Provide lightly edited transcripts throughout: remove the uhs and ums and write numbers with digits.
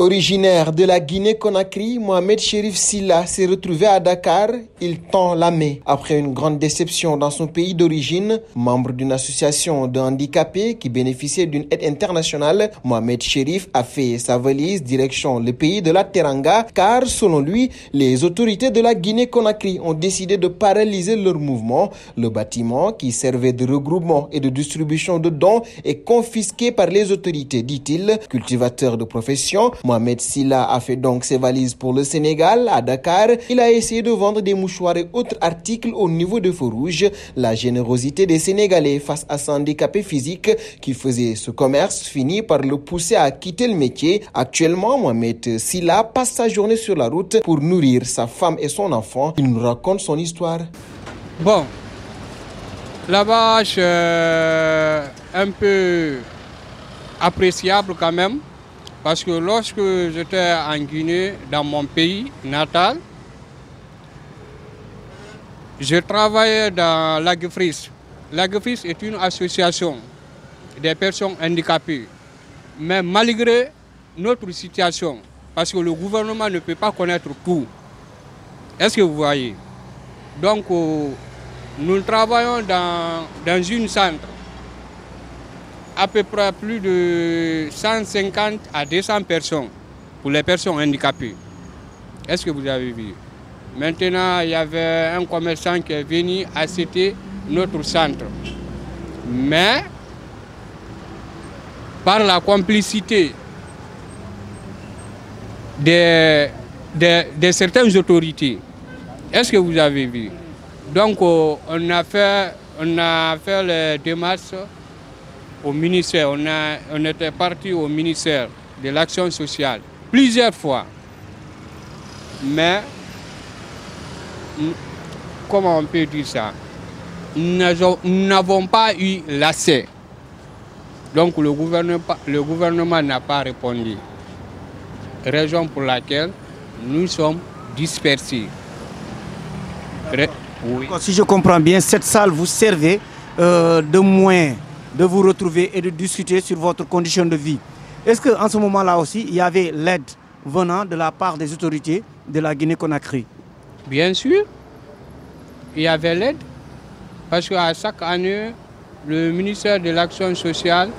Originaire de la Guinée-Conakry, Mohamed Cherif Silla s'est retrouvé à Dakar. Il tend la main. Après une grande déception dans son pays d'origine, membre d'une association de handicapés qui bénéficiait d'une aide internationale, Mohamed Cherif a fait sa valise direction le pays de la Teranga, car selon lui, les autorités de la Guinée-Conakry ont décidé de paralyser leur mouvement. Le bâtiment qui servait de regroupement et de distribution de dons est confisqué par les autorités, dit-il. Cultivateur de profession, Mohamed Silla a fait donc ses valises pour le Sénégal. À Dakar, il a essayé de vendre des mouchoirs et autres articles au niveau de Feu Rouge. La générosité des Sénégalais face à son handicapé physique qui faisait ce commerce finit par le pousser à quitter le métier. Actuellement, Mohamed Silla passe sa journée sur la route pour nourrir sa femme et son enfant. Il nous raconte son histoire. Bon, là-bas, c'est un peu appréciable quand même. Parce que lorsque j'étais en Guinée, dans mon pays natal, je travaillais dans l'Agfris. L'Agfris est une association des personnes handicapées. Mais malgré notre situation, parce que le gouvernement ne peut pas connaître tout, est-ce que vous voyez? Donc, nous travaillons dans une centre. À peu près plus de 150 à 200 personnes pour les personnes handicapées. Est-ce que vous avez vu? Maintenant, il y avait un commerçant qui est venu assister notre centre. Mais, par la complicité de certaines autorités, est-ce que vous avez vu? Donc, on a fait les démarches au ministère, on était parti au ministère de l'Action sociale plusieurs fois. Mais, comment on peut dire ça? Nous n'avons pas eu l'accès. Donc le gouvernement n'a pas répondu. Raison pour laquelle nous sommes dispersés. Oui. Si je comprends bien, cette salle vous servait de moyen de vous retrouver et de discuter sur votre condition de vie. Est-ce qu'en ce moment-là aussi, il y avait l'aide venant de la part des autorités de la Guinée-Conakry? Bien sûr, il y avait l'aide, parce qu'à chaque année, le ministère de l'Action sociale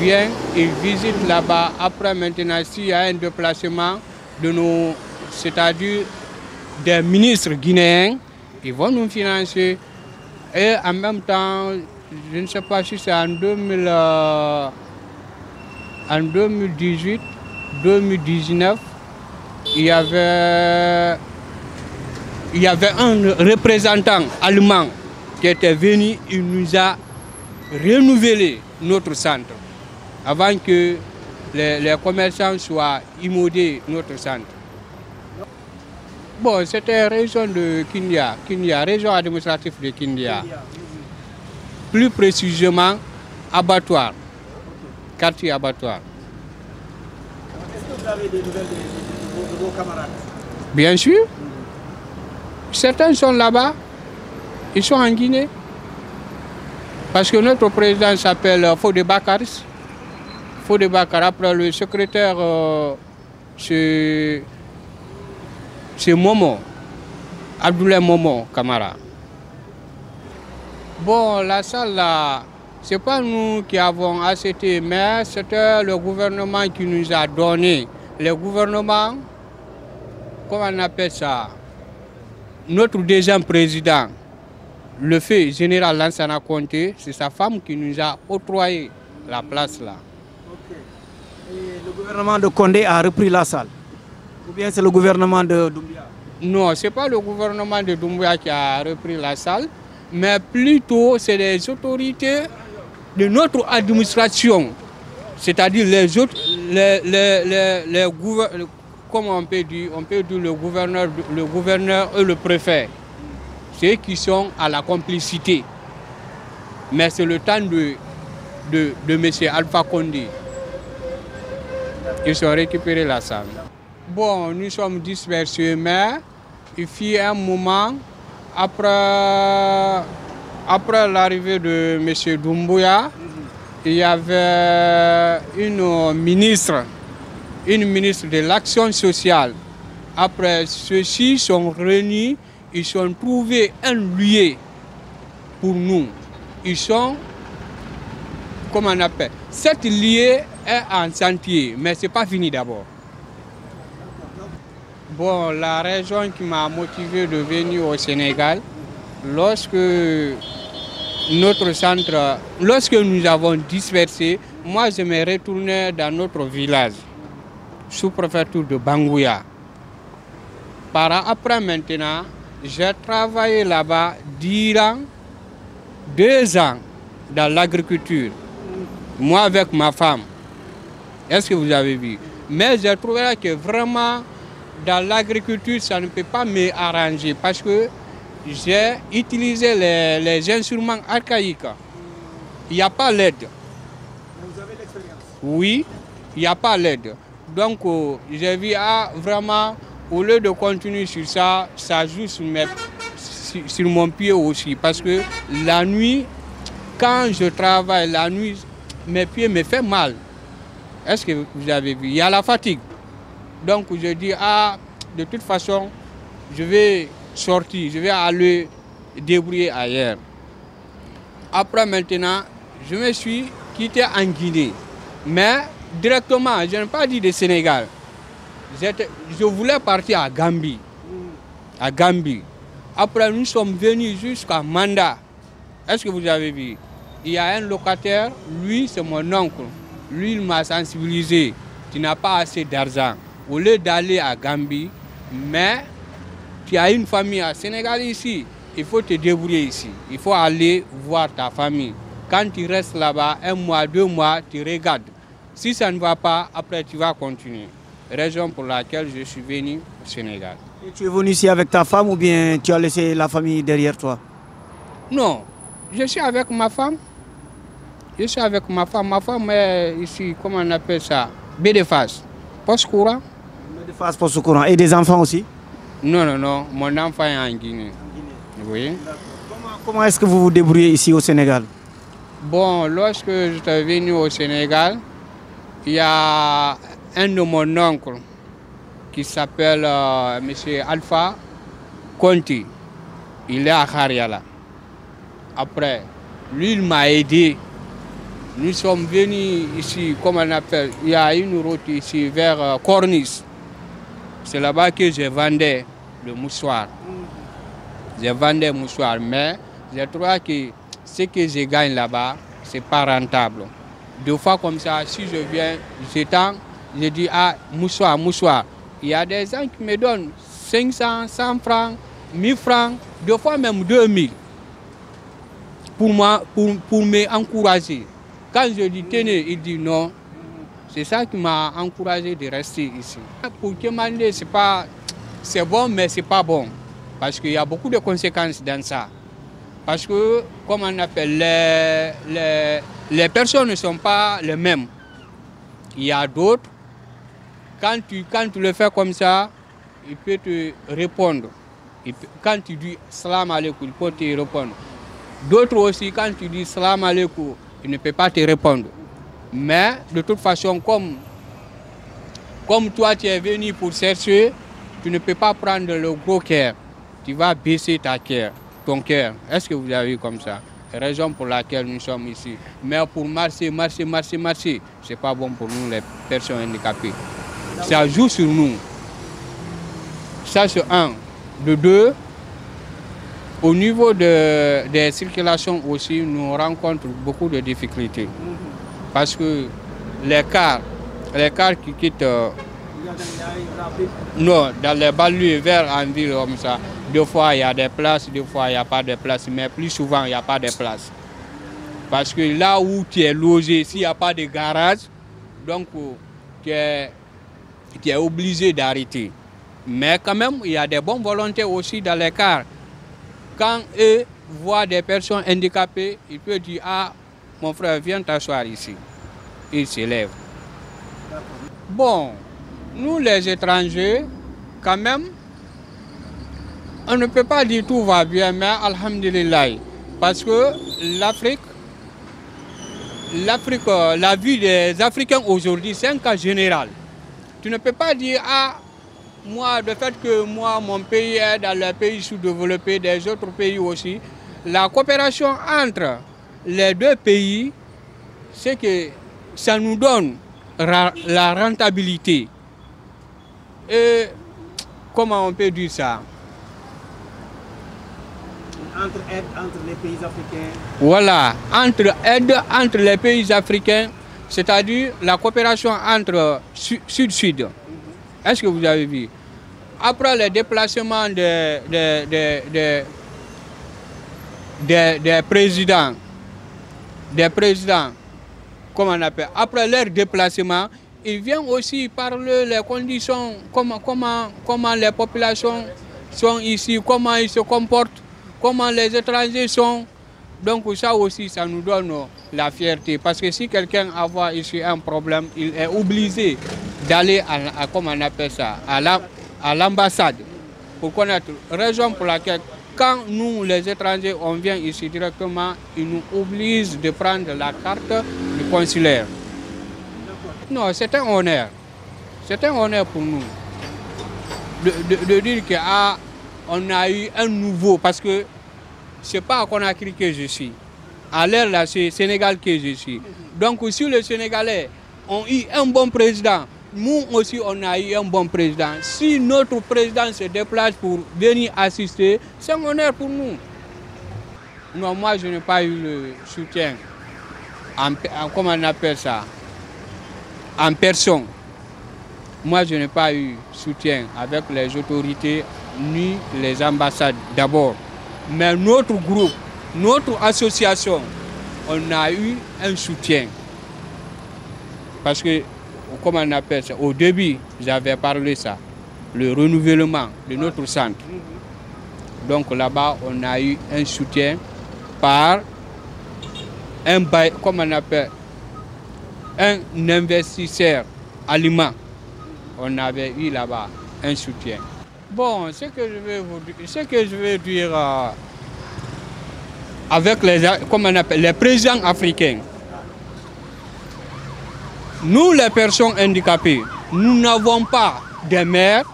vient et visite là-bas. Après, maintenant, s'il y a un déplacement de nos, c'est-à-dire des ministres guinéens, ils vont nous financer. Et en même temps, je ne sais pas si c'est en 2018, 2019, il y avait un représentant allemand qui était venu, il nous a renouvelé notre centre avant que les commerçants soient immodés notre centre. Bon, c'était région de Kindia, région administrative de Kindia. Plus précisément, abattoir, quartier abattoir. Est-ce que vous avez des nouvelles de vos camarades? Bien sûr. Certains sont là-bas, ils sont en Guinée. Parce que notre président s'appelle Fodé Bakaris. Fodé Bakar, après le secrétaire, c'est Momo, Abdoulaye Momo Camara. Bon, la salle là, ce n'est pas nous qui avons accepté, mais c'était le gouvernement qui nous a donné. Le gouvernement, comment on appelle ça? Notre deuxième président, le feu général Lansana Conté, c'est sa femme qui nous a octroyé la place là. Okay. Et le gouvernement de Condé a repris la salle? Ou bien c'est le gouvernement de Doumbouya? Non, ce n'est pas le gouvernement de Doumbouya qui a repris la salle, mais plutôt c'est les autorités de notre administration, c'est-à-dire les autres, comment on peut dire le gouverneur et le préfet, ceux qui sont à la complicité. Mais c'est le temps de M. Alpha Condé. Ils ont récupéré la salle. Bon, nous sommes dispersés, mais il fut un moment, après l'arrivée de M. Doumbouya, il y avait une ministre une ministre de l'Action sociale. Après, ceux-ci sont réunis, ils ont trouvé un lieu pour nous. Ils sont, comment on appelle, cette lieu est en chantier, mais ce n'est pas fini d'abord. Bon, la raison qui m'a motivé de venir au Sénégal, lorsque notre centre, lorsque nous avons dispersé, moi je me retournais dans notre village, sous-préfecture de Bangouya. Après maintenant, j'ai travaillé là-bas durant 2 ans dans l'agriculture, moi avec ma femme. Est-ce que vous avez vu? Mais j'ai trouvé que vraiment, dans l'agriculture, ça ne peut pas m'arranger parce que j'ai utilisé les instruments archaïques. Il n'y a pas l'aide. Vous avez l'expérience? Oui, il n'y a pas l'aide. Donc, j'ai vu vraiment, au lieu de continuer sur ça, ça joue sur mon pied aussi. Parce que la nuit, quand je travaille la nuit, mes pieds me font mal. Est-ce que vous avez vu? Il y a la fatigue. Donc je dis, de toute façon, je vais sortir, je vais aller débrouiller ailleurs. Après maintenant, je me suis quitté en Guinée. Mais directement, je n'ai pas dit de Sénégal. Je voulais partir à Gambie. À Gambie. Après, nous sommes venus jusqu'à Manda. Est-ce que vous avez vu? Il y a un locataire, lui, c'est mon oncle. Lui, il m'a sensibilisé. Tu n'as pas assez d'argent. Au lieu d'aller à Gambie, mais tu as une famille à Sénégal ici, il faut te débrouiller ici. Il faut aller voir ta famille. Quand tu restes là-bas, 1 mois, 2 mois, tu regardes. Si ça ne va pas, après tu vas continuer. Raison pour laquelle je suis venu au Sénégal. Et tu es venu ici avec ta femme ou bien tu as laissé la famille derrière toi? Non, je suis avec ma femme. Je suis avec ma femme. Ma femme est ici, comment on appelle ça? Bédéphase, poste courant. Bédéphase, poste courant. Et des enfants aussi? Non. Mon enfant est en Guinée. Oui. Comment est-ce que vous vous débrouillez ici au Sénégal? Bon, lorsque je suis venu au Sénégal, il y a un de mon oncle qui s'appelle M. Alpha Conti. Il est à Khariala. Après, lui, il m'a aidé. Nous sommes venus ici, comment on appelle, il y a une route ici vers Corniche. C'est là-bas que je vendais le moussoir. Je vendais le moussoir, mais je trouve que ce que je gagne là-bas, ce n'est pas rentable. 2 fois comme ça, si je viens, je dis, moussoir. Il y a des gens qui me donnent 500, 100 francs, 1000 francs, 2 fois même 2000 pour moi, pour m'encourager. Quand je dis tenez, il dit non. C'est ça qui m'a encouragé de rester ici. Pour demander, c'est bon, mais c'est pas bon. Parce qu'il y a beaucoup de conséquences dans ça. Parce que, comme on appelle, les personnes ne sont pas les mêmes. Il y a d'autres, quand tu le fais comme ça, il peut te répondre. Quand tu dis salam alaikum, il peut te répondre. D'autres aussi, quand tu dis salam alaikum, il ne peut pas te répondre. Mais de toute façon, comme toi tu es venu pour chercher, tu ne peux pas prendre le gros cœur. Tu vas baisser ton cœur. Est-ce que vous avez vu comme ça? Raison pour laquelle nous sommes ici. Mais pour marcher, ce n'est pas bon pour nous les personnes handicapées. Ça joue sur nous. Ça c'est un. De 2, au niveau des circulations aussi, nous rencontrons beaucoup de difficultés. Parce que les cars qui quittent dans les banlieues vers en ville comme ça, 2 fois il y a des places, 2 fois il n'y a pas de place, mais plus souvent il n'y a pas de place. Parce que là où tu es logé, s'il n'y a pas de garage, donc tu es obligé d'arrêter. Mais quand même, il y a des bonnes volontés aussi dans les cars. Quand eux voient des personnes handicapées, ils peuvent dire, mon frère, viens t'asseoir ici. Ils se lèvent. Bon, nous les étrangers, quand même, on ne peut pas dire tout va bien, mais alhamdulillah. Parce que l'Afrique, la vie des Africains aujourd'hui, c'est un cas général. Tu ne peux pas dire, ah, moi, de fait que moi, mon pays est dans les pays sous-développés, des autres pays aussi. La coopération entre les deux pays, c'est que ça nous donne la rentabilité. Et comment on peut dire ça? Entre les pays africains. Voilà, entre les pays africains, c'est-à-dire la coopération entre Sud-Sud. Est-ce que vous avez vu? Après le déplacement des présidents, comment on appelle, après leur déplacement, ils viennent aussi parler les conditions, comment les populations sont ici, comment ils se comportent, comment les étrangers sont. Donc ça aussi, ça nous donne la fierté. Parce que si quelqu'un a ici un problème, il est obligé d'aller à comment on appelle ça, à l'ambassade pour connaître. Raison pour laquelle, quand nous, les étrangers, on vient ici directement, ils nous obligent de prendre la carte du consulaire. Non, c'est un honneur. C'est un honneur pour nous de dire qu'on a eu un nouveau, parce que c'est pas à Conakry que je suis. À l'air là, c'est Sénégal que je suis. Donc si les Sénégalais ont eu un bon président, nous aussi on a eu un bon président. Si notre président se déplace pour venir assister, c'est un honneur pour nous. Non, moi je n'ai pas eu le soutien, comment on appelle ça, en personne. Moi je n'ai pas eu soutien avec les autorités ni les ambassades d'abord. Mais notre groupe, notre association, on a eu un soutien. Parce que, comment on appelle ça, au début, j'avais parlé ça, le renouvellement de notre centre. Donc là-bas, on a eu un soutien par un investisseur allemand. On avait eu là-bas un soutien. Bon, ce que je veux dire avec les présidents africains, nous les personnes handicapées, nous n'avons pas de mères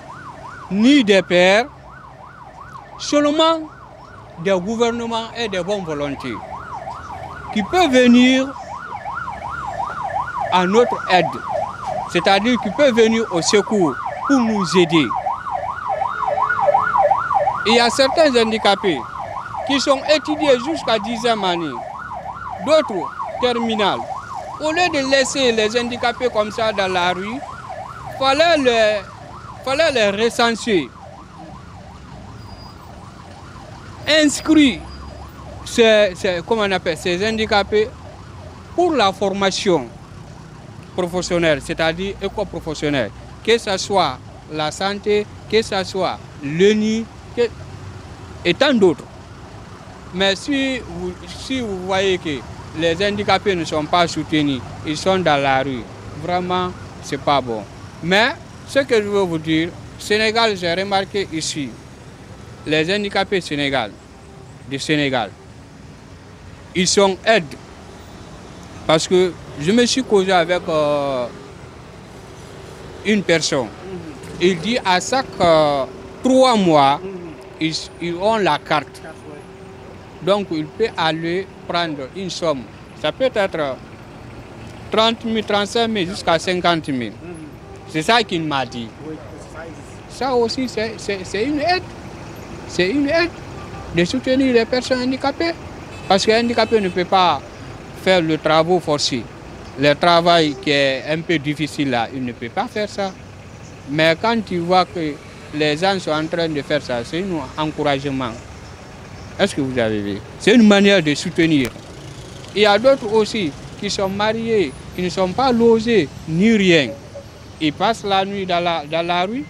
ni de pères, seulement des gouvernements et des bonnes volontés qui peuvent venir à notre aide, c'est-à-dire qui peuvent venir au secours pour nous aider. Il y a certains handicapés qui sont étudiés jusqu'à 10e année, d'autres terminales. Au lieu de laisser les handicapés comme ça dans la rue, il fallait les recenser, inscrire ces handicapés pour la formation professionnelle, c'est-à-dire éco-professionnelle, que ce soit la santé, que ce soit l'ENI, et tant d'autres. Mais si vous voyez que les handicapés ne sont pas soutenus, ils sont dans la rue, vraiment, c'est pas bon. Mais ce que je veux vous dire, Sénégal, j'ai remarqué ici, les handicapés du Sénégal, ils sont aides. Parce que je me suis causé avec une personne. Il dit à chaque 3 mois, ils ont la carte. Donc il peut aller prendre une somme. Ça peut être 30 000, 35 000 jusqu'à 50 000. C'est ça qu'il m'a dit. Ça aussi, c'est une aide. C'est une aide de soutenir les personnes handicapées. Parce qu'un handicapé ne peut pas faire le travail forcé. Le travail qui est un peu difficile là, il ne peut pas faire ça. Mais quand tu vois que les gens sont en train de faire ça, c'est un encouragement. Est-ce que vous avez vu? C'est une manière de soutenir. Il y a d'autres aussi qui sont mariés, qui ne sont pas logés ni rien. Ils passent la nuit dans la rue.